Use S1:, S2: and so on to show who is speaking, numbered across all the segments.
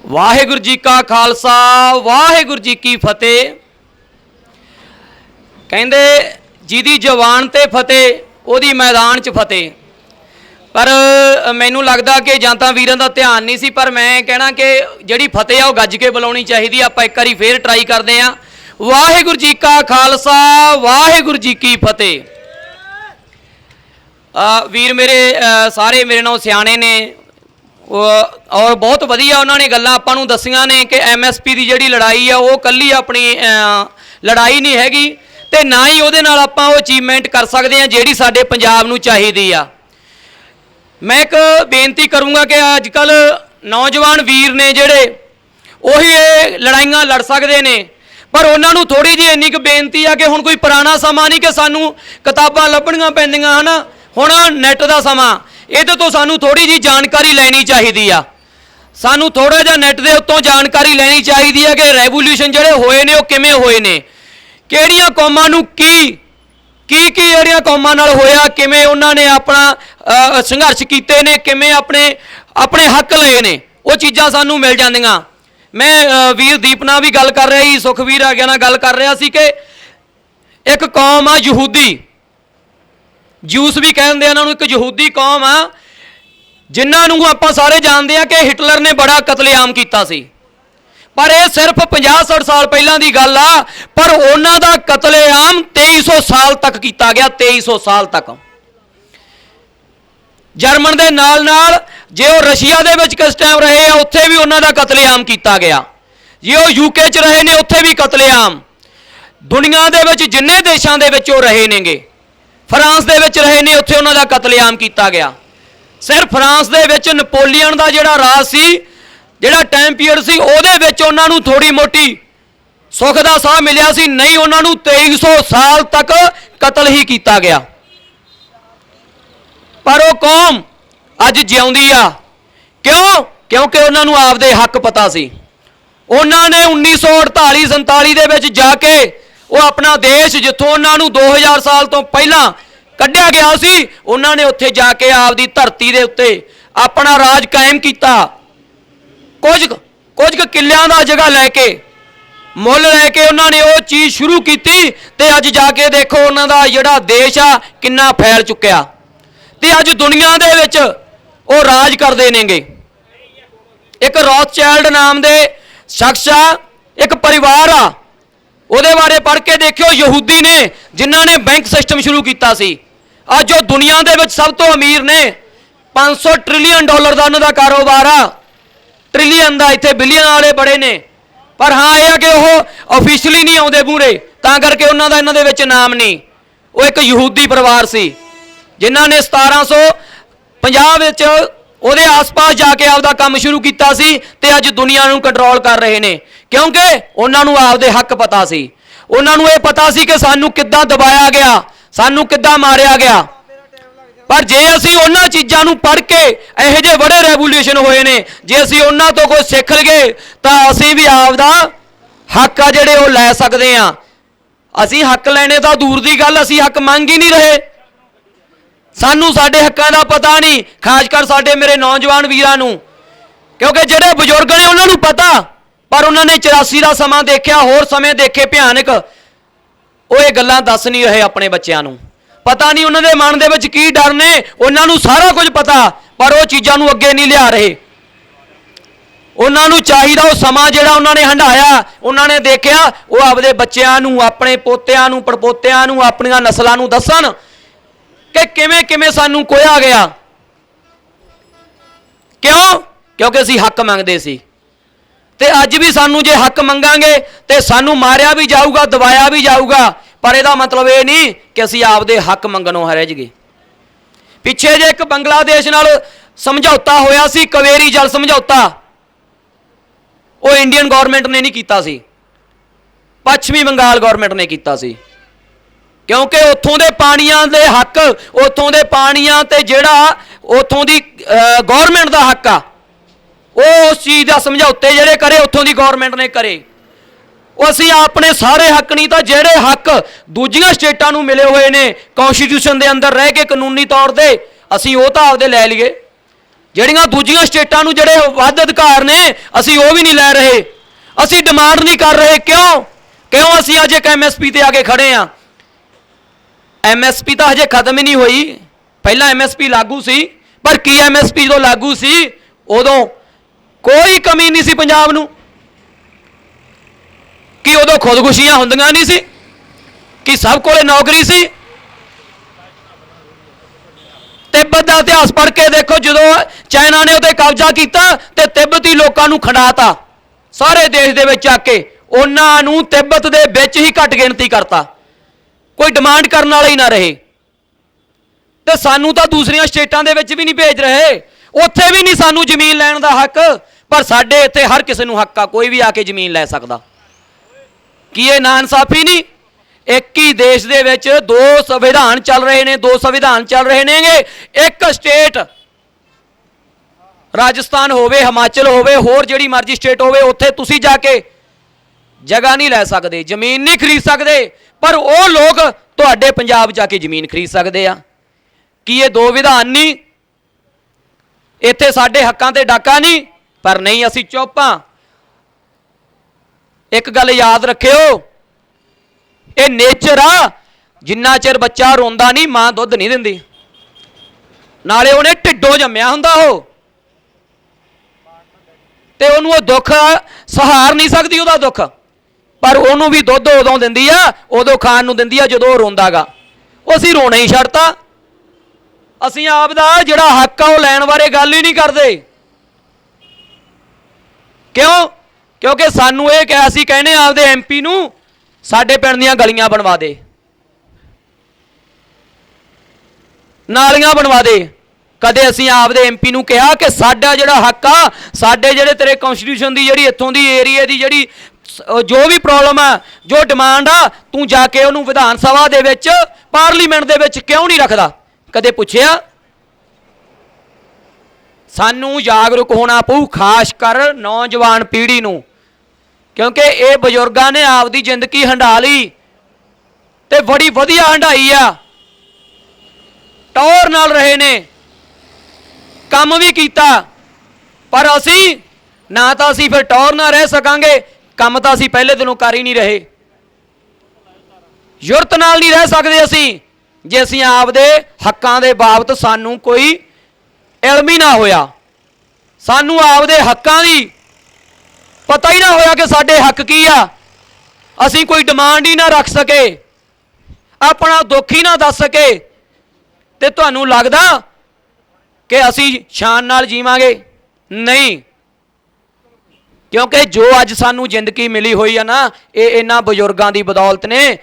S1: वाहिगुरू जी का खालसा वाहिगुरू जी की फतेह। कहंदे जिहदी जवान ते फतेह उहदी मैदान च फतेह। पर मैनू लगदा कि जां तां वीरां दा ध्यान नहीं सी, पर मैं कहना कि जिहड़ी फतेह आ गज के बुलाउणी चाहीदी। आपां एक वारी फेर ट्राई करदे आं। वाहिगुरू जी का खालसा वाहिगुरू जी की फतेह। वीर मेरे सारे मेरे नाल सियाणे ने और बहुत वधिया उन्होंने गल्लां आपां नूं दस्सियां ने कि MSP की जिहड़ी लड़ाई है वो कल्ली अपनी लड़ाई नहीं हैगी ते ना ही उहदे नाल आपां वो अचीवमेंट कर सकते हैं जिहड़ी साडे पंजाब नूं चाहीदी आ। मैं एक बेनती करूँगा कि अजकल नौजवान वीर ने जिहड़े उही ये लड़ाइयां लड़ सकते हैं, पर उन्होंने थोड़ी जी इन्नी क बेनती आ कि हुण कोई पुराना समा नहीं कि सानूं किताबां लभणियां पैंदियां है ना, हुण नैट दा समा। ਇਹਦੇ ਤੋਂ ਸਾਨੂੰ थोड़ी जी जानकारी ਲੈਣੀ ਚਾਹੀਦੀ ਆ। ਸਾਨੂੰ थोड़ा ਜਿਹਾ ਨੈਟ ਦੇ ਉੱਤੋਂ जानकारी ਲੈਣੀ ਚਾਹੀਦੀ ਆ कि ਰੈਵੋਲੂਸ਼ਨ ਜਿਹੜੇ ਹੋਏ ਨੇ ਉਹ ਕਿਵੇਂ ਹੋਏ ਨੇ, ਕਿਹੜੀਆਂ ਕੌਮਾਂ ਨੂੰ ਕੀ ਜਿਹੜੀਆਂ ਕੌਮਾਂ ਨਾਲ ਹੋਇਆ, ਕਿਵੇਂ ਉਹਨਾਂ ਨੇ ਆਪਣਾ ਸੰਘਰਸ਼ ਕੀਤੇ ਨੇ, ਕਿਵੇਂ ਆਪਣੇ ਹੱਕ ਲਏ ਨੇ, ਉਹ ਚੀਜ਼ਾਂ ਸਾਨੂੰ ਮਿਲ ਜਾਂਦੀਆਂ। ਮੈਂ ਵੀਰ ਦੀਪ ਨਾਲ ਵੀ ਗੱਲ ਕਰ ਰਿਹਾ ਸੀ, ਸੁਖਵੀਰ ਆ ਗਿਆ ਨਾਲ ਗੱਲ ਕਰ ਰਿਹਾ ਸੀ ਕਿ ਇੱਕ ਕੌਮ ਆ ਯਹੂਦੀ, ਜੂਸ भी कहते हैं, एक यहूदी कौम आ जिन्होंने आप सारे जानते हैं कि हिटलर ने बड़ा कतलेआम किया सी, पर यह सिर्फ 50-60 साल पहलों की गल आ, पर उन्हों का कतलेआम 2300 साल तक किया गया। 2300 साल तक जर्मन के नाल जे वो रशिया के किस टाइम रहे हैं उत्थे भी उन्हों का कतलेआम किया गया, जे वो यूके च रहे ने उत्थे भी कतलेआम, दुनिया के जिन्ने देशों के रहे नेगे, फ्रांस दे विच रहे ने उत्थे उन्हां दा कतलेआम किया गया। सिर्फ फ्रांस दे विच नपोलियन दा जिहड़ा राज सी, जिहड़ा टाइम पीरियड सी, उहदे विच उन्हां नूं थोड़ी मोटी सुख दा साह मिलिया सी, नहीं उन्हां नूं 2300 साल तक कतल ही किया गया। पर वो कौम अज जिउंदी आ क्यों? क्योंकि उन्हां नूं आपदे हक पता सी। उन्हां ने 1948-47 दे विच जाके वो अपना देश जिथों उन्होंने 2000 साल तो पहला कढ़िया गया सी, उन्होंने उत्थे जाके आपदी धरती दे उत्ते अपना राज कायम किया। कुछ किलियां दा जगह लैके मुल लैके उन्होंने वो चीज़ शुरू की ते अज जाके देखो उन्हों का जिहड़ा देश आ किन्ना फैल चुक्या ते अज दुनिया दे विच वो राज करते नेगे। एक रॉथचाइल्ड नाम दे शख्स आ, एक परिवार आ, ਉਹਦੇ बारे पढ़ के देखियो, यहूदी ने जिन्हों ने बैंक सिस्टम शुरू किया सी। अज जो दुनिया के सब तो अमीर ने, 500 ट्रिलियन डॉलर का उन्होंने कारोबार आ, ट्रिलियन का, इतने बिलियन वाले बड़े ने, पर हाँ यह कि वह ऑफिशियली नहीं आते मूहरे, तां करके उन्हों का इन्हों नाम नहीं। वो एक यहूदी परिवार सी जिन्होंने 1750 ਉਹਦੇ आस-पास जाके आपदा काम शुरू किया सी ते अज दुनिया नूं कंट्रोल कर रहे हैं, क्योंकि उन्होंने आपदे हक पता सी। उन्होंने ये पता सी कि सानू किद्दां दबाया गया, सानू किद्दां मारिया गया। पर जे असी उन्हां चीज़ां नूं पढ़ के इहो जे बड़े रेवोल्यूशन होए ने, जे असी उन्हां तो कुछ सीख लईए तां असी भी आपदा हक आ जिहड़े वो लै सकदे आ। असी हक लैणे तां दूर दी गल, असी हक मंग ही नहीं रहे। सानू साडे हक्कां दा पता नहीं, खासकर साडे मेरे नौजवान वीरां नूं, क्योंकि जिहड़े बजुर्ग ने उन्हां नूं पता, पर उन्होंने 84 का समा देखा, होर समय देखे भयानक, वो ये गल्लां दस नहीं रहे अपने बच्चों नूं। पता नहीं उन्होंने मन दे विच की डर ने, उन्होंने सारा कुछ पता, पर वो चीज़ों नूं अगे नहीं लिया रहे। उन्होंने चाहिए वो समा जिहड़ा उन्होंने हंडाया, उन्होंने देखा वो आपदे बच्चों नूं, अपने पोतियां नूं, पड़पोतियां नूं, अपनियां नस्लां नूं दस्सण कि किवें किवें सानू कोया गया। क्यों? क्योंकि असीं हक मंगदे सी ते अज भी सानू जे हक मंगांगे तो सानू मारिया भी जाऊगा, दबाया भी जाऊगा, पर यदा मतलब ये नहीं कि असीं आपदे हक मंगणों हरज गए। पिछे जे एक बंगलादेश नाल समझौता होया सी, कावेरी जल समझौता, वो इंडियन गौरमेंट ने नहीं कीता सी, पश्चिमी बंगाल गौरमेंट ने कीता सी, क्योंकि उत्थों के पानियां दे हक, उत्थों के पानियां ते जिहड़ा उत्थों की गौरमेंट का हक आ, वो उस चीज़ का समझौते जिहड़े करे उत्थों की गौरमेंट ने करे। असीं अपने सारे हक नहीं तो जिहड़े हक दूजियां स्टेटां नूं मिले हुए ने कॉन्स्टिट्यूशन के अंदर रह के कानूनी तौर पर, असीं वो तो आपदे लै लईए। ਜਿਹੜੀਆਂ ਦੂਜੀਆਂ ਸਟੇਟਾਂ ਨੂੰ ਜਿਹੜੇ ਵੱਧ ਅਧਿਕਾਰ ਨੇ ਅਸੀਂ ਉਹ ਵੀ ਨਹੀਂ ਲੈ ਰਹੇ, ਅਸੀਂ ਡਿਮਾਂਡ ਨਹੀਂ ਕਰ ਰਹੇ। ਕਿਉਂ ਅਸੀਂ ਅੱਜ ਇੱਕ MSP ਤੇ ਆ ਕੇ ਖੜੇ ਆ? MSP ਤਾਂ ਹਜੇ ਖਤਮ ਹੀ ਨਹੀਂ ਹੋਈ। ਪਹਿਲਾਂ MSP ਲਾਗੂ ਸੀ, ਪਰ ਕੀ MSP ਜਦੋਂ ਲਾਗੂ ਸੀ ਉਦੋਂ ਕੋਈ ਕਮੀ ਨਹੀਂ ਸੀ ਪੰਜਾਬ ਨੂੰ? ਕਿ ਉਦੋਂ ਖੁਦਕੁਸ਼ੀਆਂ ਹੁੰਦੀਆਂ ਨਹੀਂ ਸੀ? ਕਿ ਸਭ ਕੋਲੇ ਨੌਕਰੀ ਸੀ? ਤਿੱਬਤ ਦਾ ਇਤਿਹਾਸ ਪੜ੍ਹ ਕੇ ਦੇਖੋ, ਜਦੋਂ ਚਾਈਨਾ ਨੇ ਉੱਤੇ ਕਬਜ਼ਾ ਕੀਤਾ ਤੇ ਤਿੱਬਤੀ ਲੋਕਾਂ ਨੂੰ ਖੰਡਾਤਾ ਸਾਰੇ ਦੇਸ਼ ਦੇ ਵਿੱਚ ਆ ਕੇ, ਉਹਨਾਂ ਨੂੰ ਤਿੱਬਤ ਦੇ ਵਿੱਚ ਹੀ ਘੱਟ ਗਿਣਤੀ ਕਰਤਾ, ਕੋਈ ਡਿਮਾਂਡ ਕਰਨ ਵਾਲਾ ਹੀ ਨਾ ਰਹੇ। ਤੇ ਸਾਨੂੰ ਤਾਂ ਦੂਸਰੀਆਂ ਸਟੇਟਾਂ ਦੇ ਵਿੱਚ ਵੀ ਨਹੀਂ ਭੇਜ ਰਹੇ, ਉੱਥੇ ਵੀ ਨਹੀਂ ਸਾਨੂੰ ਜ਼ਮੀਨ ਲੈਣ ਦਾ ਹੱਕ, ਪਰ ਸਾਡੇ ਇੱਥੇ ਹਰ ਕਿਸੇ ਨੂੰ ਹੱਕ ਆ, ਕੋਈ ਵੀ ਆ ਕੇ ਜ਼ਮੀਨ ਲੈ ਸਕਦਾ। ਕੀ ਇਹ ਨਾ ਇਨਸਾਫੀ ਨਹੀਂ? ਇੱਕ ਹੀ ਦੇਸ਼ ਦੇ ਵਿੱਚ ਦੋ ਸੰਵਿਧਾਨ ਚੱਲ ਰਹੇ ਨੇ, ਦੋ ਸੰਵਿਧਾਨ ਚੱਲ ਰਹੇ ਨੇਗੇ। ਇੱਕ ਸਟੇਟ ਰਾਜਸਥਾਨ ਹੋਵੇ, ਹਿਮਾਚਲ ਹੋਵੇ, ਹੋਰ ਜਿਹੜੀ ਮਰਜ਼ੀ ਸਟੇਟ ਹੋਵੇ, ਉੱਥੇ ਤੁਸੀਂ ਜਾ ਕੇ ਜਗ੍ਹਾ ਨਹੀਂ ਲੈ ਸਕਦੇ, ਜ਼ਮੀਨ ਨਹੀਂ ਖਰੀਦ ਸਕਦੇ, ਪਰ ਉਹ ਲੋਕ ਤੁਹਾਡੇ ਪੰਜਾਬ ਜਾ ਕੇ ਜ਼ਮੀਨ ਖਰੀਦ ਸਕਦੇ ਆ। ਕੀ ਇਹ ਦੋ ਵਿਧਾਨ ਨਹੀਂ? ਇੱਥੇ ਸਾਡੇ ਹੱਕਾਂ ਤੇ ਡਾਕਾ ਨਹੀਂ? ਪਰ ਨਹੀਂ, ਅਸੀਂ ਚੁੱਪ ਹਾਂ। ਇੱਕ ਗੱਲ ਯਾਦ ਰੱਖਿਓ, ਇਹ ਨੇਚਰ ਆ। ਜਿੰਨਾ ਚਿਰ ਬੱਚਾ ਰੋਂਦਾ ਨਹੀਂ, ਮਾਂ ਦੁੱਧ ਨਹੀਂ ਦਿੰਦੀ। ਨਾਲੇ ਉਹਨੇ ਢਿੱਡੋਂ ਜੰਮਿਆ ਹੁੰਦਾ ਉਹ, ਤੇ ਉਹਨੂੰ ਉਹ ਦੁੱਖ ਸਹਾਰ ਨਹੀਂ ਸਕਦੀ ਉਹਦਾ ਦੁੱਖ, ਪਰ ਉਹਨੂੰ ਵੀ ਦੁੱਧ ਉਦੋਂ ਦਿੰਦੀ ਆ, ਉਦੋਂ ਖਾਣ ਨੂੰ ਦਿੰਦੀ ਆ ਜਦੋਂ ਉਹ ਰੋਂਦਾਗਾ। ਉਹ ਅਸੀਂ ਰੋਣਾ ਹੀ ਛੱਡਤਾ। ਅਸੀਂ ਆਪ ਦਾ ਜਿਹੜਾ ਹੱਕ ਆ ਉਹ ਲੈਣ ਬਾਰੇ ਗੱਲ ਹੀ ਨਹੀਂ ਕਰਦੇ। ਕਿਉਂਕਿ ਸਾਨੂੰ ਇਹ ਕਿਹਾ, ਅਸੀਂ ਕਹਿੰਦੇ ਆਪਦੇ MP ਨੂੰ ਸਾਡੇ ਪਿੰਡ ਦੀਆਂ ਗਲੀਆਂ ਬਣਵਾ ਦੇ, ਨਾਲੀਆਂ ਬਣਵਾ ਦੇ। ਕਦੇ ਅਸੀਂ ਆਪਦੇ MP ਨੂੰ ਕਿਹਾ ਕਿ ਸਾਡਾ ਜਿਹੜਾ ਹੱਕ ਆ, ਸਾਡੇ ਜਿਹੜੇ ਤੇਰੇ ਕਨਸਟੀਟਿਊਸ਼ਨ ਦੀ ਜਿਹੜੀ ਇੱਥੋਂ ਦੀ ਏਰੀਆ ਦੀ ਜਿਹੜੀ ਜੋ ਵੀ ਪ੍ਰੋਬਲਮ ਆ, ਜੋ ਡਿਮਾਂਡ ਆ, ਤੂੰ ਜਾ ਕੇ ਉਹਨੂੰ ਵਿਧਾਨ ਸਭਾ ਦੇ ਵਿੱਚ, ਪਾਰਲੀਮੈਂਟ ਦੇ ਵਿੱਚ ਕਿਉਂ ਨਹੀਂ ਰੱਖਦਾ? ਕਦੇ ਪੁੱਛਿਆ? ਸਾਨੂੰ ਜਾਗਰੂਕ ਹੋਣਾ ਪਊ, ਖਾਸ ਕਰ ਨੌਜਵਾਨ ਪੀੜ੍ਹੀ ਨੂੰ, ਕਿਉਂਕਿ ਇਹ ਬਜ਼ੁਰਗਾਂ ਨੇ ਆਪਦੀ ਜ਼ਿੰਦਗੀ ਹੰਢਾ ਲਈ ਤੇ ਬੜੀ ਵਧੀਆ ਹੰਢਾਈ ਆ, ਟੌਰ ਨਾਲ ਰਹੇ ਨੇ, ਕੰਮ ਵੀ ਕੀਤਾ। ਪਰ ਅਸੀਂ ਨਾ ਤਾਂ ਅਸੀਂ ਫਿਰ ਟੌਰ ਨਾਲ ਰਹਿ ਸਕਾਂਗੇ, ਕੰਮ ਤਾਂ ਅਸੀਂ ਪਹਿਲੇ ਦਿਨੋਂ ਕਰ ਹੀ ਨਹੀਂ ਰਹੇ। ਯੁਰਤ ਨਾਲ ਨਹੀਂ ਰਹਿ ਸਕਦੇ ਅਸੀਂ, ਜੇ ਅਸੀਂ ਆਪਦੇ ਹੱਕਾਂ ਦੇ ਬਾਬਤ ਸਾਨੂੰ ਕੋਈ ਇਲਮ ਹੀ ਨਾ ਹੋਇਆ, ਸਾਨੂੰ ਆਪਦੇ ਹੱਕਾਂ ਦੀ ਪਤਾ ਹੀ ਨਾ ਹੋਇਆ ਕਿ ਸਾਡੇ ਹੱਕ ਕੀ ਆ, ਅਸੀਂ ਕੋਈ ਡਿਮਾਂਡ ਹੀ ਨਾ ਰੱਖ ਸਕੇ, ਆਪਣਾ ਦੁੱਖ ਹੀ ਨਾ ਦੱਸ ਸਕੇ, ਤੇ ਤੁਹਾਨੂੰ ਲੱਗਦਾ ਕਿ ਅਸੀਂ ਸ਼ਾਨ ਨਾਲ ਜੀਵਾਂਗੇ? ਨਹੀਂ, ਕਿਉਂਕਿ ਜੋ ਅੱਜ ਸਾਨੂੰ ਜ਼ਿੰਦਗੀ ਮਿਲੀ ਹੋਈ ਆ ਨਾ, ਇਹ ਇਹਨਾਂ ਬਜ਼ੁਰਗਾਂ ਦੀ ਬਦੌਲਤ ਨੇ।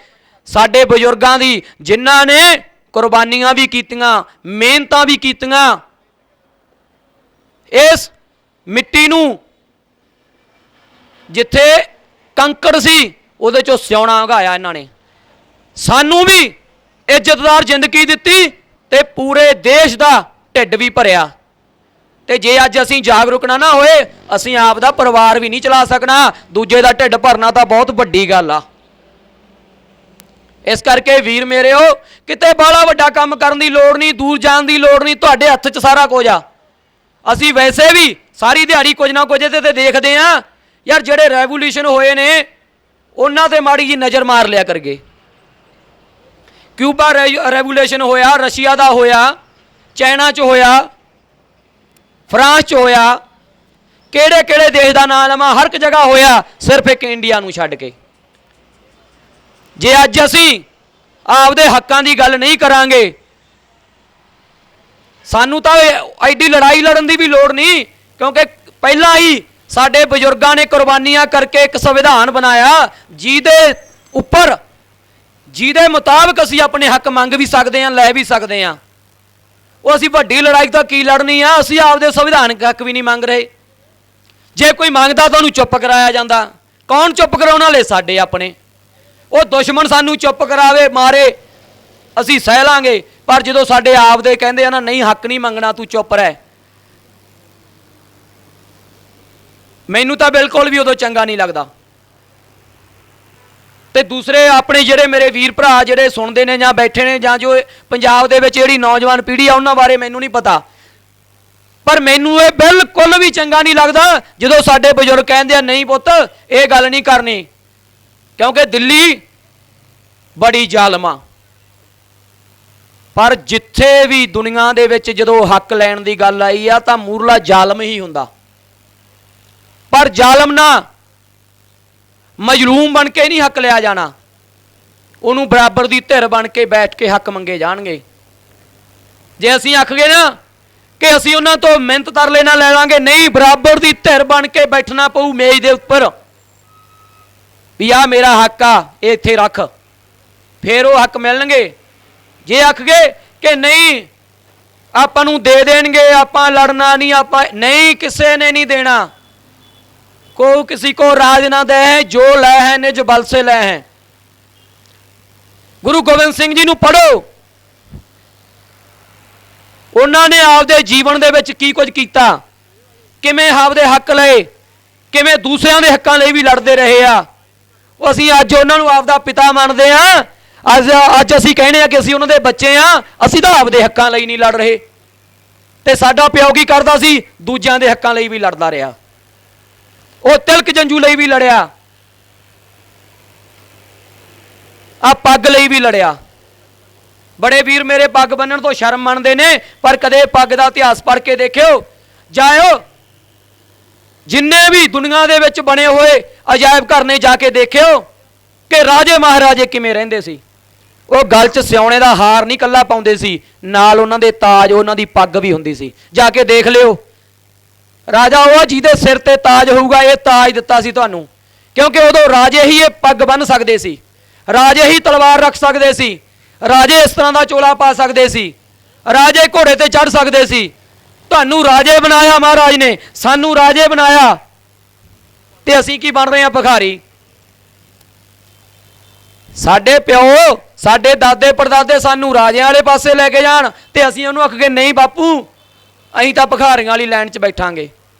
S1: ਸਾਡੇ ਬਜ਼ੁਰਗਾਂ ਦੀ, ਜਿਨ੍ਹਾਂ ਨੇ ਕੁਰਬਾਨੀਆਂ ਵੀ ਕੀਤੀਆਂ, ਮਿਹਨਤਾਂ ਵੀ ਕੀਤੀਆਂ, ਇਸ ਮਿੱਟੀ ਨੂੰ ਜਿੱਥੇ ਕੰਕੜ ਸੀ ਉਹਦੇ ਚੋਂ ਸਿਉਣਾ ਉਗਾਇਆ ਇਹਨਾਂ ਨੇ, ਸਾਨੂੰ ਵੀ ਇੱਜ਼ਤਦਾਰ ਜ਼ਿੰਦਗੀ ਦਿੱਤੀ ਤੇ ਪੂਰੇ ਦੇਸ਼ ਦਾ ਢਿੱਡ ਵੀ ਭਰਿਆ। ਤੇ ਜੇ ਅੱਜ ਅਸੀਂ ਜਾਗਰੂਕ ਨਾ ਹੋਏ, ਅਸੀਂ ਆਪ ਦਾ ਪਰਿਵਾਰ ਵੀ ਨਹੀਂ ਚਲਾ ਸਕਣਾ, ਦੂਜੇ ਦਾ ਢਿੱਡ ਭਰਨਾ ਤਾਂ ਬਹੁਤ ਵੱਡੀ ਗੱਲ ਆ। ਇਸ ਕਰਕੇ ਵੀਰ ਮੇਰਿਓ, ਕਿਤੇ ਬਾਹਲਾ ਵੱਡਾ ਕੰਮ ਕਰਨ ਦੀ ਲੋੜ ਨਹੀਂ, ਦੂਰ ਜਾਣ ਦੀ ਲੋੜ ਨਹੀਂ, ਤੁਹਾਡੇ ਹੱਥ 'ਚ ਸਾਰਾ ਕੁਝ ਆ। ਅਸੀਂ ਵੈਸੇ ਵੀ ਸਾਰੀ ਦਿਹਾੜੀ ਕੁਝ ਨਾ ਕੁਝ ਤੇ ਦੇਖਦੇ ਆ ਯਾਰ, ਜਿਹੜੇ ਰੈਵੋਲੂਸ਼ਨ ਹੋਏ ਨੇ ਉਹਨਾਂ ਤੇ ਮਾੜੀ ਜੀ ਨਜ਼ਰ ਮਾਰ ਲਿਆ ਕਰਗੇ। ਕਿਊਬਾ ਰੈਵੋਲੂਸ਼ਨ ਹੋਇਆ, ਰਸ਼ੀਆ ਦਾ ਹੋਇਆ, ਚਾਈਨਾ 'ਚ ਹੋਇਆ, ਫਰਾਂਸ 'ਚ ਹੋਇਆ, ਕਿਹੜੇ ਕਿਹੜੇ ਦੇਸ਼ ਦਾ ਨਾਂ ਲਵਾਂ, ਹਰ ਇੱਕ ਜਗ੍ਹਾ ਹੋਇਆ, ਸਿਰਫ ਇੱਕ ਇੰਡੀਆ ਨੂੰ ਛੱਡ ਕੇ। ਜੇ ਅੱਜ ਅਸੀਂ ਆਪਦੇ ਹੱਕਾਂ ਦੀ ਗੱਲ ਨਹੀਂ ਕਰਾਂਗੇ, ਸਾਨੂੰ ਤਾਂ ਐਡੀ ਲੜਾਈ ਲੜਨ ਦੀ ਵੀ ਲੋੜ ਨਹੀਂ, ਕਿਉਂਕਿ ਪਹਿਲਾਂ ਹੀ ਸਾਡੇ ਬਜ਼ੁਰਗਾਂ ਨੇ ਕੁਰਬਾਨੀਆਂ ਕਰਕੇ ਇੱਕ ਸੰਵਿਧਾਨ ਬਣਾਇਆ, ਜਿਹਦੇ ਉੱਪਰ, ਜਿਹਦੇ ਮੁਤਾਬਕ ਅਸੀਂ ਆਪਣੇ ਹੱਕ ਮੰਗ ਵੀ ਸਕਦੇ ਹਾਂ, ਲੈ ਵੀ ਸਕਦੇ ਹਾਂ। ਉਹ ਅਸੀਂ ਵੱਡੀ ਲੜਾਈ ਤਾਂ ਕੀ ਲੜਨੀ ਆ, ਅਸੀਂ ਆਪਦੇ ਸੰਵਿਧਾਨਕ ਹੱਕ ਵੀ ਨਹੀਂ ਮੰਗ ਰਹੇ। ਜੇ ਕੋਈ ਮੰਗਦਾ ਤਾਂ ਉਹਨੂੰ ਚੁੱਪ ਕਰਾਇਆ ਜਾਂਦਾ। ਕੌਣ ਚੁੱਪ ਕਰਾਉਣ ਵਾਲੇ? ਸਾਡੇ ਆਪਣੇ। ਉਹ ਦੁਸ਼ਮਣ ਸਾਨੂੰ ਚੁੱਪ ਕਰਾਵੇ, ਮਾਰੇ, ਅਸੀਂ ਸਹਿ ਲਾਂਗੇ, ਪਰ ਜਦੋਂ ਸਾਡੇ ਆਪ ਦੇ ਕਹਿੰਦੇ ਆ ਨਾ, ਨਹੀਂ ਹੱਕ ਨਹੀਂ ਮੰਗਣਾ, ਤੂੰ ਚੁੱਪ ਰਹਿ, ਮੈਨੂੰ ਤਾਂ ਬਿਲਕੁਲ ਵੀ ਉਦੋਂ ਚੰਗਾ ਨਹੀਂ ਲੱਗਦਾ। ਤੇ ਦੂਸਰੇ ਆਪਣੇ ਜਿਹੜੇ ਮੇਰੇ ਵੀਰ ਭਰਾ ਜਿਹੜੇ ਸੁਣਦੇ ਨੇ ਜਾਂ ਬੈਠੇ ਨੇ, ਜਾਂ ਜੋ ਪੰਜਾਬ ਦੇ ਵਿੱਚ ਜਿਹੜੀ ਨੌਜਵਾਨ ਪੀੜ੍ਹੀ ਆ, ਉਹਨਾਂ ਬਾਰੇ ਮੈਨੂੰ ਨਹੀਂ ਪਤਾ। ਪਰ ਮੈਨੂੰ ਇਹ ਬਿਲਕੁਲ ਵੀ ਚੰਗਾ ਨਹੀਂ ਲੱਗਦਾ ਜਦੋਂ ਸਾਡੇ ਬਜ਼ੁਰਗ ਕਹਿੰਦੇ ਆ ਨਹੀਂ ਪੁੱਤ ਇਹ ਗੱਲ ਨਹੀਂ ਕਰਨੀ, ਕਿਉਂਕਿ ਦਿੱਲੀ ਬੜੀ ਜ਼ਾਲਮ ਆ। ਪਰ ਜਿੱਥੇ ਵੀ ਦੁਨੀਆ ਦੇ ਵਿੱਚ ਜਦੋਂ ਹੱਕ ਲੈਣ ਦੀ ਗੱਲ ਆਈ ਆ ਤਾਂ ਮੂਰਲਾ ਜ਼ਾਲਮ ਹੀ ਹੁੰਦਾ। ਪਰ ਜ਼ਾਲਮ ਨਾ ਮਜ਼ਲੂਮ ਬਣ ਕੇ ਨਹੀਂ ਹੱਕ ਲਿਆ ਜਾਣਾ, ਉਹਨੂੰ ਬਰਾਬਰ ਦੀ ਧਿਰ ਬਣ ਕੇ ਬੈਠ ਕੇ ਹੱਕ ਮੰਗੇ ਜਾਣਗੇ। ਜੇ ਅਸੀਂ ਆਖ ਗਏ ਨਾ ਕਿ ਅਸੀਂ ਉਹਨਾਂ ਤੋਂ ਮਿਹਨਤ ਤਰਲੇ ਨਾਲ ਲੈ ਲਾਂਗੇ, ਨਹੀਂ, ਬਰਾਬਰ ਦੀ ਧਿਰ ਬਣ ਕੇ ਬੈਠਣਾ ਪਊ ਮੇਜ਼ ਦੇ ਉੱਪਰ ਵੀ ਆ ਮੇਰਾ ਹੱਕ ਆ, ਇਹ ਇੱਥੇ ਰੱਖ, ਫਿਰ ਉਹ ਹੱਕ ਮਿਲਣਗੇ। ਜੇ ਆਖ ਗਏ ਕਿ ਨਹੀਂ ਆਪਾਂ ਨੂੰ ਦੇ ਦੇਣਗੇ, ਆਪਾਂ ਲੜਨਾ ਨਹੀਂ, ਆਪਾਂ ਨਹੀਂ, ਕਿਸੇ ਨੇ ਨਹੀਂ ਦੇਣਾ। को किसी को राज ना दे है, जो लै है निज बल से लै है। गुरु गोबिंद सिंह जी नूं पढ़ो, उन्होंने आपदे जीवन दे विच की कुछ कीता, किवें आपदे हक लए, किवें दूसरिਆਂ ਦੇ हक्कां ਲਈ भी लड़ते रहे आ। ਅਸੀਂ ਅੱਜ ਉਹਨਾਂ ਨੂੰ ਆਪਦਾ ਪਿਤਾ ਮੰਨਦੇ ਆ। ਅੱਜ ਅਸੀਂ ਕਹਿੰਦੇ ਆ ਕਿ ਅਸੀਂ ਉਹਨਾਂ ਦੇ ਬੱਚੇ ਆ, ਅਸੀਂ ਤਾਂ ਆਪਦੇ ਹੱਕਾਂ ਲਈ ਨਹੀਂ ਲੜ ਰਹੇ। ਤੇ ਸਾਡਾ ਪਿਓ ਕੀ ਕਰਦਾ ਸੀ, ਦੂਜਿਆਂ ਦੇ ਹੱਕਾਂ ਲਈ ਵੀ ਲੜਦਾ ਰਿਹਾ। ਉਹ ਤਿਲਕ ਜੰਜੂ ਲਈ ਵੀ ਲੜਿਆ, ਆ ਪੱਗ ਲਈ ਵੀ ਲੜਿਆ। ਬੜੇ ਵੀਰ ਮੇਰੇ ਪੱਗ ਬੰਨਣ ਤੋਂ ਸ਼ਰਮ ਮੰਨਦੇ ਨੇ, ਪਰ ਕਦੇ ਪੱਗ ਦਾ ਇਤਿਹਾਸ ਪੜ੍ਹ ਕੇ ਦੇਖਿਓ, ਜਾਇਓ ਜਿੰਨੇ ਵੀ ਦੁਨੀਆ ਦੇ ਵਿੱਚ ਬਣੇ ਹੋਏ ਅਜਾਇਬ ਘਰ ਨੇ ਜਾ ਕੇ ਦੇਖਿਓ ਕਿ ਰਾਜੇ ਮਹਾਰਾਜੇ ਕਿਵੇਂ ਰਹਿੰਦੇ ਸੀ। ਉਹ ਗਲ 'ਚ ਸਿਉਣੇ ਦਾ ਹਾਰ ਨਹੀਂ ਕੱਲਾ ਪਾਉਂਦੇ ਸੀ, ਨਾਲ ਉਹਨਾਂ ਦੇ ਤਾਜ, ਉਹਨਾਂ ਦੀ ਪੱਗ ਵੀ ਹੁੰਦੀ ਸੀ। ਜਾ ਕੇ ਦੇਖ ਲਿਓ। ਰਾਜਾ ਉਹ ਜਿਹਦੇ ਸਿਰ ਤੇ ਤਾਜ ਹੋਊਗਾ, ਇਹ ਤਾਜ ਦਿੱਤਾ ਸੀ ਤੁਹਾਨੂੰ, ਕਿਉਂਕਿ ਉਦੋਂ ਰਾਜੇ ਹੀ ਇਹ ਪੱਗ ਬੰਨ੍ਹ ਸਕਦੇ ਸੀ, ਰਾਜੇ ਹੀ ਤਲਵਾਰ ਰੱਖ ਸਕਦੇ ਸੀ, ਰਾਜੇ ਇਸ ਤਰ੍ਹਾਂ ਦਾ ਚੋਲਾ ਪਾ ਸਕਦੇ ਸੀ, ਰਾਜੇ ਘੋੜੇ ਤੇ ਚੜ੍ਹ ਸਕਦੇ ਸੀ। ਤੁਹਾਨੂੰ ਰਾਜੇ ਬਣਾਇਆ ਮਹਾਰਾਜ ਨੇ, ਸਾਨੂੰ ਰਾਜੇ ਬਣਾਇਆ, ਤੇ ਅਸੀਂ ਕੀ ਬਣ ਰਹੇ ਹਾਂ, ਭਿਖਾਰੀ। ਸਾਡੇ ਪਿਓ, ਸਾਡੇ ਦਾਦੇ ਪੜਦਾਦੇ ਸਾਨੂੰ ਰਾਜਿਆਂ ਵਾਲੇ ਪਾਸੇ ਲੈ ਕੇ ਜਾਣ, ਤੇ ਅਸੀਂ ਉਹਨੂੰ ਆਖ ਕੇ ਨਹੀਂ ਬਾਪੂ ਅਸੀਂ ਤਾਂ ਭਿਖਾਰੀਆਂ ਵਾਲੀ ਲਾਈਨ 'ਚ ਬੈਠਾਂਗੇ।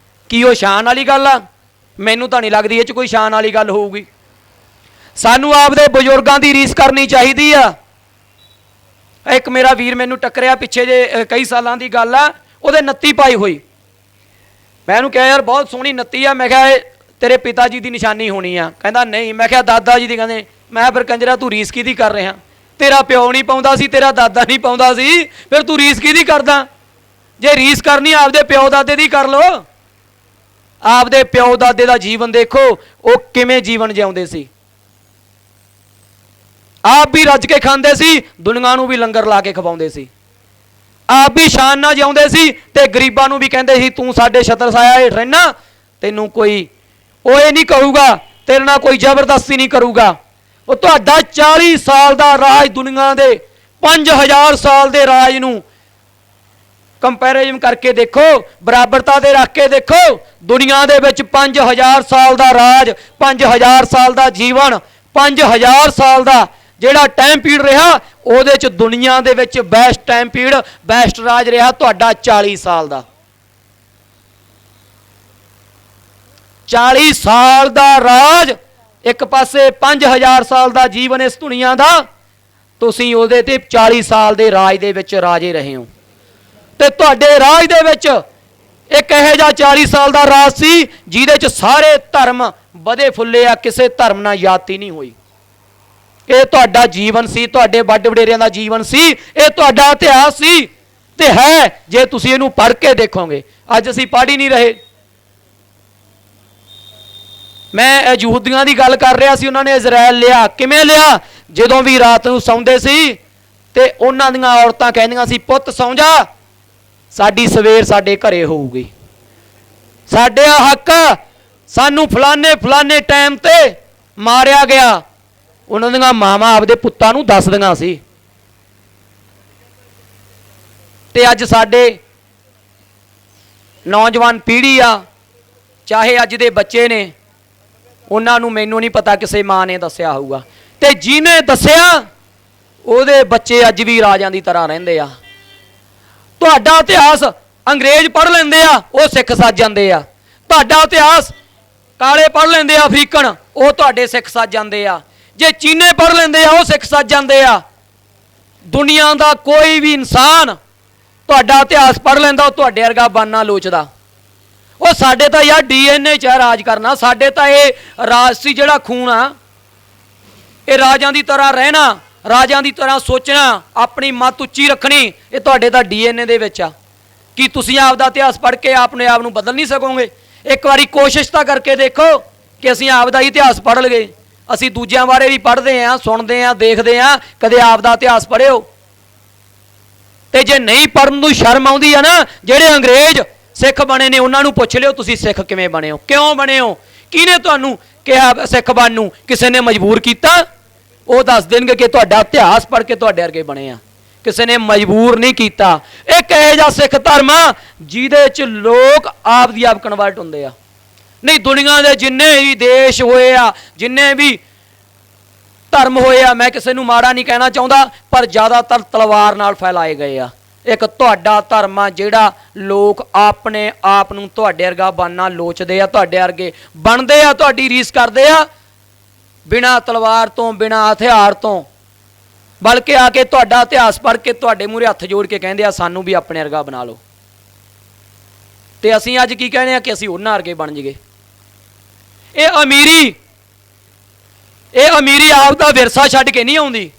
S1: ਕੀ ਉਹ ਸ਼ਾਨ ਵਾਲੀ ਗੱਲ ਆ? ਮੈਨੂੰ ਤਾਂ ਨਹੀਂ ਲੱਗਦੀ ਇਹ 'ਚ ਕੋਈ ਸ਼ਾਨ ਵਾਲੀ ਗੱਲ ਹੋਊਗੀ। ਸਾਨੂੰ ਆਪਦੇ ਬਜ਼ੁਰਗਾਂ ਦੀ ਰੀਸ ਕਰਨੀ ਚਾਹੀਦੀ ਆ। ਇੱਕ ਮੇਰਾ ਵੀਰ ਮੈਨੂੰ ਟੱਕਰਿਆ ਪਿੱਛੇ ਜੇ ਕਈ ਸਾਲਾਂ ਦੀ ਗੱਲ ਆ, ਉਹਦੇ ਨੱਤੀ ਪਾਈ ਹੋਈ। ਮੈਂ ਉਹਨੂੰ ਕਿਹਾ ਯਾਰ ਬਹੁਤ ਸੋਹਣੀ ਨੱਤੀ ਆ। ਮੈਂ ਕਿਹਾ ਇਹ ਤੇਰੇ ਪਿਤਾ ਜੀ ਦੀ ਨਿਸ਼ਾਨੀ ਹੋਣੀ ਆ। ਕਹਿੰਦਾ ਨਹੀਂ। ਮੈਂ ਕਿਹਾ ਦਾਦਾ ਜੀ ਦੀ। ਕਹਿੰਦੇ ਮੈਂ ਫਿਰ ਕੰਜਰਾ ਤੂੰ ਰੀਸ ਕਿਹਦੀ ਕਰ ਰਿਹਾ? ਤੇਰਾ ਪਿਓ ਨਹੀਂ ਪਾਉਂਦਾ ਸੀ, ਤੇਰਾ ਦਾਦਾ ਨਹੀਂ ਪਾਉਂਦਾ ਸੀ, ਫਿਰ ਤੂੰ ਰੀਸ ਕਿਹਦੀ ਕਰਦਾ? ਜੇ ਰੀਸ ਕਰਨੀ ਆਪਦੇ ਪਿਓ ਦਾਦੇ ਦੀ ਕਰ ਲੋ। ਆਪਦੇ ਪਿਓ ਦਾਦੇ ਦਾ ਜੀਵਨ ਦੇਖੋ, ਉਹ ਕਿਵੇਂ ਜੀਵਨ ਜਿਉਂਦੇ ਸੀ। ਆਪ ਵੀ ਰੱਜ ਕੇ ਖਾਂਦੇ ਸੀ, ਦੁਨੀਆ ਨੂੰ ਵੀ ਲੰਗਰ ਲਾ ਕੇ ਖਵਾਉਂਦੇ ਸੀ। ਆਪ ਵੀ ਸ਼ਾਨ ਨਾਲ ਜਿਉਂਦੇ ਸੀ, ਤੇ ਗਰੀਬਾਂ ਨੂੰ ਵੀ ਕਹਿੰਦੇ ਸੀ ਤੂੰ ਸਾਡੇ ਛਤਰ ਛਾਇਆ ਹੇਠ ਰਹਿਣਾ, ਤੈਨੂੰ ਕੋਈ ਉਹ ਇਹ ਨਹੀਂ ਕਹੂਗਾ, ਤੇਰੇ ਨਾਲ ਕੋਈ ਜ਼ਬਰਦਸਤੀ ਨਹੀਂ ਕਰੂਗਾ। ਉਹ ਤੁਹਾਡਾ 40 ਸਾਲ ਦਾ ਰਾਜ ਦੁਨੀਆ ਦੇ 5000 ਸਾਲ ਦੇ ਰਾਜ ਨੂੰ ਕੰਪੈਰੀਜ਼ਨ ਕਰਕੇ ਦੇਖੋ, ਬਰਾਬਰਤਾ ਦੇ ਰੱਖ ਕੇ ਦੇਖੋ। ਦੁਨੀਆ ਦੇ ਵਿੱਚ 5000 ਸਾਲ ਦਾ ਰਾਜ, 5000 ਸਾਲ ਦਾ ਜੀਵਨ, 5000 ਸਾਲ ਦਾ ਜਿਹੜਾ ਟਾਈਮ ਪੀਰੀਅਡ ਰਿਹਾ, ਉਹਦੇ 'ਚ ਦੁਨੀਆ ਦੇ ਵਿੱਚ ਬੈਸਟ ਟਾਈਮ ਪੀਰੀਅਡ, ਬੈਸਟ ਰਾਜ ਰਿਹਾ ਤੁਹਾਡਾ 40 ਸਾਲ ਦਾ। 40 ਸਾਲ ਦਾ ਰਾਜ, ਇੱਕ ਪਾਸੇ 5000 ਸਾਲ ਦਾ ਜੀਵਨ ਇਸ ਦੁਨੀਆ ਦਾ, ਤੁਸੀਂ ਉਹਦੇ ਤੇ 40 ਸਾਲ ਦੇ ਰਾਜ ਦੇ ਵਿੱਚ ਰਾਜੇ ਰਹੇ ਹੋ। ਤੇ ਤੁਹਾਡੇ ਰਾਜ ਦੇ ਵਿੱਚ ਇੱਕ ਇਹੋ ਜਿਹਾ 40 ਸਾਲ ਦਾ ਰਾਜ ਸੀ ਜਿਹਦੇ 'ਚ ਸਾਰੇ ਧਰਮ ਵਧੇ ਫੁੱਲੇ ਆ, ਕਿਸੇ ਧਰਮ ਨਾਲ ਜਾਤੀ ਨਹੀਂ ਹੋਈ। ਇਹ ਤੁਹਾਡਾ ਜੀਵਨ ਸੀ, ਤੁਹਾਡੇ ਵੱਡ ਵਡੇਰਿਆਂ ਦਾ ਜੀਵਨ ਸੀ, ਇਹ ਤੁਹਾਡਾ ਇਤਿਹਾਸ ਸੀ ਤੇ ਹੈ, ਜੇ ਤੁਸੀਂ ਇਹਨੂੰ ਪੜ੍ਹ ਕੇ ਦੇਖੋਗੇ। ਅੱਜ ਅਸੀਂ ਪੜ੍ਹ ਹੀ ਨਹੀਂ ਰਹੇ। ਮੈਂ ਯਹੂਦੀਆਂ ਦੀ ਗੱਲ ਕਰ ਰਿਹਾ ਸੀ, ਉਹਨਾਂ ਨੇ ਇਜ਼ਰਾਈਲ ਲਿਆ। ਕਿਵੇਂ ਲਿਆ? ਜਦੋਂ ਵੀ ਰਾਤ ਨੂੰ ਸੌਂਦੇ ਸੀ ਤੇ ਉਹਨਾਂ ਦੀਆਂ ਔਰਤਾਂ ਕਹਿੰਦੀਆਂ ਸੀ ਪੁੱਤ ਸੌਂ ਜਾ, ਸਾਡੀ ਸਵੇਰ ਸਾਡੇ ਘਰੇ ਹੋਊਗੀ, ਸਾਡੇ ਹੱਕ, ਸਾਨੂੰ ਫਲਾਣੇ ਫਲਾਣੇ ਟਾਈਮ ਤੇ ਮਾਰਿਆ ਗਿਆ। ਉਹਨਾਂ ਦੀਆਂ ਮਾਵਾਂ ਆਪਦੇ ਪੁੱਤਾਂ ਨੂੰ ਦੱਸਦੀਆਂ ਸੀ। ਤੇ ਅੱਜ ਸਾਡੇ ਨੌਜਵਾਨ ਪੀੜ੍ਹੀ ਆ, ਚਾਹੇ ਅੱਜ ਦੇ ਬੱਚੇ ਨੇ, ਉਹਨਾਂ ਨੂੰ ਮੈਨੂੰ ਨਹੀਂ ਪਤਾ ਕਿਸੇ ਮਾਂ ਨੇ ਦੱਸਿਆ ਹੋਊਗਾ, ਤੇ ਜਿਹਨੇ ਦੱਸਿਆ ਉਹਦੇ ਬੱਚੇ ਅੱਜ ਵੀ ਰਾਜਾਂ ਦੀ ਤਰ੍ਹਾਂ ਰਹਿੰਦੇ ਆ। ਤੁਹਾਡਾ ਇਤਿਹਾਸ ਅੰਗਰੇਜ਼ ਪੜ੍ਹ ਲੈਂਦੇ ਆ, ਉਹ ਸਿੱਖ ਸੱਜ ਜਾਂਦੇ ਆ। ਤੁਹਾਡਾ ਇਤਿਹਾਸ ਕਾਲੇ ਪੜ੍ਹ ਲੈਂਦੇ ਆ, ਅਫਰੀਕਨ, ਉਹ ਤੁਹਾਡੇ ਸਿੱਖ ਸੱਜ ਜਾਂਦੇ ਆ। ਜੇ ਚੀਨੇ ਪੜ੍ਹ ਲੈਂਦੇ ਆ, ਉਹ ਸਿੱਖ ਸੱਜ ਜਾਂਦੇ ਆ। ਦੁਨੀਆ ਦਾ ਕੋਈ ਵੀ ਇਨਸਾਨ ਤੁਹਾਡਾ ਇਤਿਹਾਸ ਪੜ੍ਹ ਲੈਂਦਾ ਉਹ ਤੁਹਾਡੇ ਵਰਗਾ ਬਣਨਾ ਲੋਚਦਾ। ਉਹ ਸਾਡੇ ਤਾਂ ਯਾਰ DNA 'ਚ ਰਾਜ ਕਰਨਾ, ਸਾਡੇ ਤਾਂ ਇਹ ਰਾਜਸੀ ਜਿਹੜਾ ਖੂਨ ਆ, ਇਹ ਰਾਜਾਂ ਦੀ ਤਰ੍ਹਾਂ ਰਹਿਣਾ, ਰਾਜਾਂ ਦੀ ਤਰ੍ਹਾਂ ਸੋਚਣਾ, ਆਪਣੀ ਮੱਤ ਉੱਚੀ ਰੱਖਣੀ, ਇਹ ਤੁਹਾਡੇ ਤਾਂ DNA ਦੇ ਵਿੱਚ ਆ। ਕੀ ਤੁਸੀਂ ਆਪਦਾ ਇਤਿਹਾਸ ਪੜ੍ਹ ਕੇ ਆਪਣੇ ਆਪ ਨੂੰ ਬਦਲ ਨਹੀਂ ਸਕੋਗੇ? ਇੱਕ ਵਾਰੀ ਕੋਸ਼ਿਸ਼ ਤਾਂ ਕਰਕੇ ਦੇਖੋ ਕਿ ਅਸੀਂ ਆਪਦਾ ਹੀ ਇਤਿਹਾਸ ਪੜ੍ਹ ਲਈਏ। ਅਸੀਂ ਦੂਜਿਆਂ ਬਾਰੇ ਵੀ ਪੜ੍ਹਦੇ ਹਾਂ, ਸੁਣਦੇ ਹਾਂ, ਦੇਖਦੇ ਹਾਂ, ਕਦੇ ਆਪਦਾ ਇਤਿਹਾਸ ਪੜ੍ਹਿਓ? ਤੇ ਜੇ ਨਹੀਂ ਪੜ੍ਹਨ ਨੂੰ ਸ਼ਰਮ ਆਉਂਦੀ ਆ ਨਾ, ਜਿਹੜੇ ਅੰਗਰੇਜ਼ ਸਿੱਖ ਬਣੇ ਨੇ ਉਹਨਾਂ ਨੂੰ ਪੁੱਛ ਲਿਓ ਤੁਸੀਂ ਸਿੱਖ ਕਿਵੇਂ ਬਣੇ ਹੋ, ਕਿਉਂ ਬਣੇ ਹੋ, ਕਿਹਨੇ ਤੁਹਾਨੂੰ ਕਿਹਾ ਸਿੱਖ ਬਣਨ ਨੂੰ? ਕਿਸੇ ਨੇ ਮਜਬੂਰ ਕੀਤਾ? ਉਹ ਦੱਸ ਦੇਣਗੇ ਕਿ ਤੁਹਾਡਾ ਇਤਿਹਾਸ ਪੜ੍ਹ ਕੇ ਤੁਹਾਡੇ ਵਰਗੇ ਬਣੇ ਆ, ਕਿਸੇ ਨੇ ਮਜਬੂਰ ਨਹੀਂ ਕੀਤਾ। ਇੱਕ ਇਹੋ ਜਿਹਾ ਸਿੱਖ ਧਰਮ ਆ ਜਿਹਦੇ 'ਚ ਲੋਕ ਆਪ ਦੀ ਆਪ ਕਨਵਰਟ ਹੁੰਦੇ ਆ। ਨਹੀਂ, ਦੁਨੀਆ ਦੇ ਜਿੰਨੇ ਵੀ ਦੇਸ਼ ਹੋਏ ਆ, ਜਿੰਨੇ ਵੀ ਧਰਮ ਹੋਏ ਆ, ਮੈਂ ਕਿਸੇ ਨੂੰ ਮਾੜਾ ਨਹੀਂ ਕਹਿਣਾ ਚਾਹੁੰਦਾ, ਪਰ ਜ਼ਿਆਦਾਤਰ ਤਲਵਾਰ ਨਾਲ ਫੈਲਾਏ ਗਏ ਆ। ਇੱਕ ਤੁਹਾਡਾ ਧਰਮ ਆ ਜਿਹੜਾ ਲੋਕ ਆਪਣੇ ਆਪ ਨੂੰ ਤੁਹਾਡੇ ਵਰਗਾ ਬਣਨਾ ਲੋਚਦੇ ਆ, ਤੁਹਾਡੇ ਵਰਗੇ ਬਣਦੇ ਆ, ਤੁਹਾਡੀ ਰੀਸ ਕਰਦੇ ਆ, ਬਿਨਾਂ ਤਲਵਾਰ ਤੋਂ, ਬਿਨਾਂ ਹਥਿਆਰ ਤੋਂ। ਬਲਕਿ ਆ ਕੇ ਤੁਹਾਡਾ ਇਤਿਹਾਸ ਪੜ੍ਹ ਕੇ ਤੁਹਾਡੇ ਮੂਹਰੇ ਹੱਥ ਜੋੜ ਕੇ ਕਹਿੰਦੇ ਆ ਸਾਨੂੰ ਵੀ ਆਪਣੇ ਵਰਗਾ ਬਣਾ ਲਓ। ਤੇ ਅਸੀਂ ਅੱਜ ਕੀ ਕਹਿੰਦੇ ਆ ਕਿ ਅਸੀਂ ਉਹਨਾਂ ਵਰਗੇ ਬਣ ਜਾਈਏ। ਇਹ ਅਮੀਰੀ ਆਪ ਦਾ ਵਿਰਸਾ ਛੱਡ ਕੇ ਨਹੀਂ ਆਉਂਦੀ।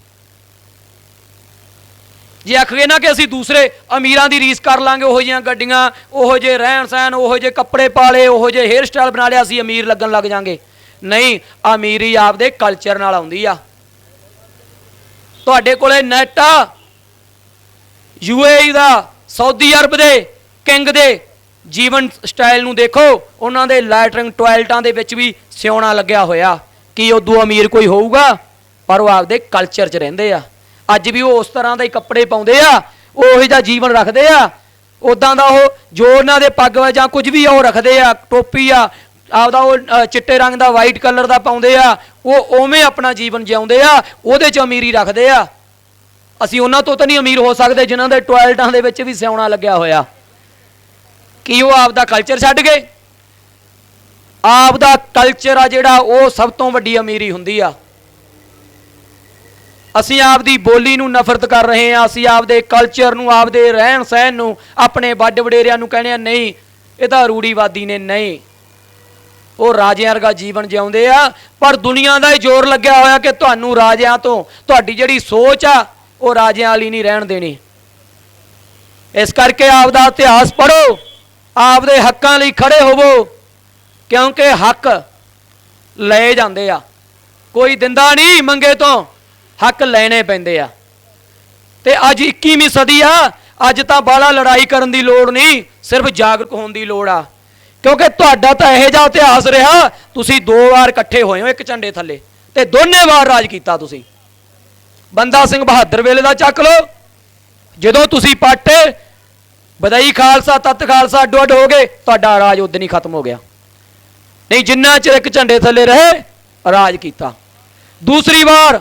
S1: ਜੇ ਆਖੀਏ ਨਾ ਕਿ ਅਸੀਂ ਦੂਸਰੇ ਅਮੀਰਾਂ ਦੀ ਰੀਸ ਕਰ ਲਾਂਗੇ, ਉਹੋ ਜਿਹੀਆਂ ਗੱਡੀਆਂ, ਉਹੋ ਜਿਹੇ ਰਹਿਣ ਸਹਿਣ, ਉਹੋ ਜਿਹੇ ਕੱਪੜੇ ਪਾ ਲਏ, ਉਹੋ ਜਿਹੇ ਹੇਅਰ ਸਟਾਈਲ ਬਣਾ ਲਿਆ, ਅਸੀਂ ਅਮੀਰ ਲੱਗਣ ਲੱਗ ਜਾਾਂਗੇ। ਨਹੀਂ, ਅਮੀਰੀ ਆਪਦੇ ਕਲਚਰ ਨਾਲ ਆਉਂਦੀ ਆ। ਤੁਹਾਡੇ ਕੋਲੇ ਨੈਟ ਆ, UAE ਦਾ, ਸਾਊਦੀ ਅਰਬ ਦੇ ਕਿੰਗ ਦੇ ਜੀਵਨ ਸਟਾਈਲ ਨੂੰ ਦੇਖੋ, ਉਹਨਾਂ ਦੇ ਲੈਟਰਿੰਗ ਟੋਇਲਟਾਂ ਦੇ ਵਿੱਚ ਵੀ ਸਿਉਣਾ ਲੱਗਿਆ ਹੋਇਆ। ਕੀ ਉਦੋਂ ਅਮੀਰ ਕੋਈ ਹੋਊਗਾ? ਪਰ ਉਹ ਆਪਦੇ ਕਲਚਰ 'ਚ ਰਹਿੰਦੇ ਆ। ਅੱਜ ਵੀ ਉਹ ਉਸ ਤਰ੍ਹਾਂ ਦੇ ਕੱਪੜੇ ਪਾਉਂਦੇ ਆ, ਉਹ ਉਹੋ ਜਿਹਾ ਜੀਵਨ ਰੱਖਦੇ ਆ, ਉੱਦਾਂ ਦਾ ਉਹ ਜੋ ਉਹਨਾਂ ਦੇ ਪੱਗ ਜਾਂ ਕੁਝ ਵੀ ਆ ਉਹ ਰੱਖਦੇ ਆ, ਟੋਪੀ ਆ ਆਪਦਾ ਉਹ ਚਿੱਟੇ ਰੰਗ ਦਾ, ਵਾਈਟ ਕਲਰ ਦਾ ਪਾਉਂਦੇ ਆ, ਉਹ ਉਵੇਂ ਆਪਣਾ ਜੀਵਨ ਜਿਉਂਦੇ ਆ, ਉਹਦੇ 'ਚ ਅਮੀਰੀ ਰੱਖਦੇ ਆ। ਅਸੀਂ ਉਹਨਾਂ ਤੋਂ ਤਾਂ ਨਹੀਂ ਅਮੀਰ ਹੋ ਸਕਦੇ ਜਿਨ੍ਹਾਂ ਦੇ ਟੋਇਲਟਾਂ ਦੇ ਵਿੱਚ ਵੀ ਸਿਉਣਾ ਲੱਗਿਆ ਹੋਇਆ। ਕੀ ਉਹ ਆਪਦਾ ਕਲਚਰ ਛੱਡ ਗਏ? ਆਪਦਾ ਕਲਚਰ ਆ ਜਿਹੜਾ ਉਹ ਸਭ ਤੋਂ ਵੱਡੀ ਅਮੀਰੀ ਹੁੰਦੀ ਆ। ਅਸੀਂ ਆਪਦੀ ਬੋਲੀ ਨੂੰ ਨਫ਼ਰਤ ਕਰ ਰਹੇ ਹਾਂ, ਅਸੀਂ ਆਪਦੇ ਕਲਚਰ ਨੂੰ, ਆਪਦੇ ਰਹਿਣ ਸਹਿਣ ਨੂੰ, ਆਪਣੇ ਵੱਡ ਵਡੇਰਿਆਂ ਨੂੰ ਕਹਿੰਦੇ ਆ ਨਹੀਂ ਇਹ ਤਾਂ ਰੂੜੀਵਾਦੀ ਨੇ। ਨਹੀਂ, ਉਹ ਰਾਜਿਆਂ ਵਰਗਾ ਜੀਵਨ ਜਿਉਂਦੇ ਆ। ਪਰ ਦੁਨੀਆ ਦਾ ਹੀ ਜ਼ੋਰ ਲੱਗਿਆ ਹੋਇਆ ਕਿ ਤੁਹਾਨੂੰ ਰਾਜਿਆਂ ਤੋਂ, ਤੁਹਾਡੀ ਜਿਹੜੀ ਸੋਚ ਆ ਉਹ ਰਾਜਿਆਂ ਵਾਲੀ ਨਹੀਂ ਰਹਿਣ ਦੇਣੀ। ਇਸ ਕਰਕੇ ਆਪਦਾ ਇਤਿਹਾਸ ਪੜ੍ਹੋ, ਆਪਦੇ ਹੱਕਾਂ ਲਈ ਖੜੇ ਹੋਵੋ, ਕਿਉਂਕਿ ਹੱਕ ਲਏ ਜਾਂਦੇ ਆ, ਕੋਈ ਦਿੰਦਾ ਨਹੀਂ ਮੰਗੇ ਤੋਂ, ਹੱਕ ਲੈਣੇ ਪੈਂਦੇ ਆ। ਤੇ ਅੱਜ 21ਵੀਂ ਸਦੀ ਆ, ਅੱਜ ਤਾਂ ਬਾਹਲਾ ਲੜਾਈ ਕਰਨ ਦੀ ਲੋੜ ਨਹੀਂ, ਸਿਰਫ ਜਾਗਰੂਕ ਹੋਣ ਦੀ ਲੋੜ ਆ। ਕਿਉਂਕਿ ਤੁਹਾਡਾ ਤਾਂ ਇਹੋ ਜਿਹਾ ਇਤਿਹਾਸ ਰਿਹਾ, ਤੁਸੀਂ 2 ਵਾਰ ਇਕੱਠੇ ਹੋਏ ਹੋ ਇੱਕ ਝੰਡੇ ਥੱਲੇ, ਤੇ ਦੋਨੇ ਵਾਰ ਰਾਜ ਕੀਤਾ ਤੁਸੀਂ। ਬੰਦਾ ਸਿੰਘ ਬਹਾਦਰ ਵੇਲੇ ਦਾ ਚੱਕ ਲਓ, ਜਦੋਂ ਤੁਸੀਂ ਪਾਟੇ ਬਦਾਈ ਖਾਲਸਾ, ਤੱਤ ਖਾਲਸਾ ਅੱਡੋ ਅੱਡ ਹੋ ਗਏ, ਤੁਹਾਡਾ ਰਾਜ ਉਦੋਂ ਹੀ ਖਤਮ ਹੋ ਗਿਆ। ਨਹੀਂ, ਜਿੰਨਾ ਚਿਰ ਇੱਕ ਝੰਡੇ ਥੱਲੇ ਰਹੇ ਰਾਜ ਕੀਤਾ। ਦੂਸਰੀ ਵਾਰ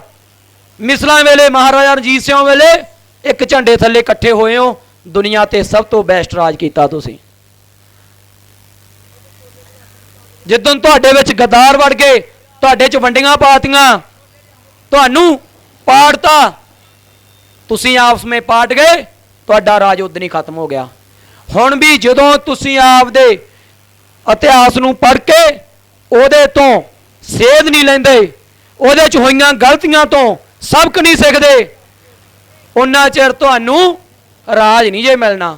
S1: ਮਿਸਲਾਂ ਵੇਲੇ, ਮਹਾਰਾਜਾ ਰਣਜੀਤ ਸਿੰਘ ਵੇਲੇ ਇੱਕ ਝੰਡੇ ਥੱਲੇ ਇਕੱਠੇ ਹੋਏ ਹੋ, ਦੁਨੀਆ ਤੇ ਸਭ ਤੋਂ ਬੈਸਟ ਰਾਜ ਕੀਤਾ ਤੁਸੀਂ। ਜਿੱਦਣ ਤੁਹਾਡੇ ਵਿੱਚ ਗੱਦਾਰ ਵੜ ਗਏ, ਤੁਹਾਡੇ 'ਚ ਵੰਡੀਆਂ ਪਾਤੀਆਂ, ਤੁਹਾਨੂੰ ਪਾੜਤਾ, ਤੁਸੀਂ ਆਪਸ ਵਿੱਚ ਪਾਟ ਗਏ, ਤੁਹਾਡਾ ਰਾਜ ਉਦੋਂ ਹੀ ਖਤਮ ਹੋ ਗਿਆ। ਹੁਣ ਵੀ ਜਦੋਂ ਤੁਸੀਂ ਆਪਦੇ ਇਤਿਹਾਸ ਨੂੰ ਪੜ੍ਹ ਕੇ ਉਹਦੇ ਤੋਂ ਸੇਧ ਨਹੀਂ ਲੈਂਦੇ, ਉਹਦੇ 'ਚ ਹੋਈਆਂ ਗਲਤੀਆਂ ਤੋਂ ਸਬਕ ਨਹੀਂ ਸਿੱਖਦੇ, ਉਹਨਾਂ ਚਿਰ ਤੁਹਾਨੂੰ ਰਾਜ ਨਹੀਂ ਜੇ ਮਿਲਣਾ।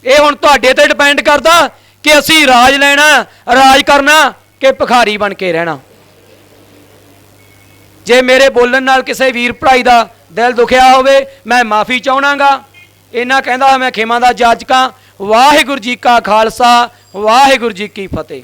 S1: ਇਹ ਹੁਣ ਤੁਹਾਡੇ ਤੇ ਡਿਪੈਂਡ ਕਰਦਾ ਕਿ ਅਸੀਂ ਰਾਜ ਲੈਣਾ, ਰਾਜ ਕਰਨਾ ਕਿ ਭਿਖਾਰੀ ਬਣ ਕੇ ਰਹਿਣਾ। ਜੇ ਮੇਰੇ ਬੋਲਣ ਨਾਲ ਕਿਸੇ ਵੀਰ ਭਰਾਈ ਦਾ ਦਿਲ ਦੁਖਿਆ ਹੋਵੇ, ਮੈਂ ਮਾਫੀ ਚਾਹਣਾਗਾ। ਇਹਨਾਂ ਕਹਿੰਦਾ ਮੈਂ ਖੇਮਾਂ ਦਾ ਜਾਚਕਾਂ। ਵਾਹਿਗੁਰੂ ਜੀ ਕਾ ਖਾਲਸਾ, ਵਾਹਿਗੁਰੂ ਜੀ ਕੀ ਫਤਿਹ।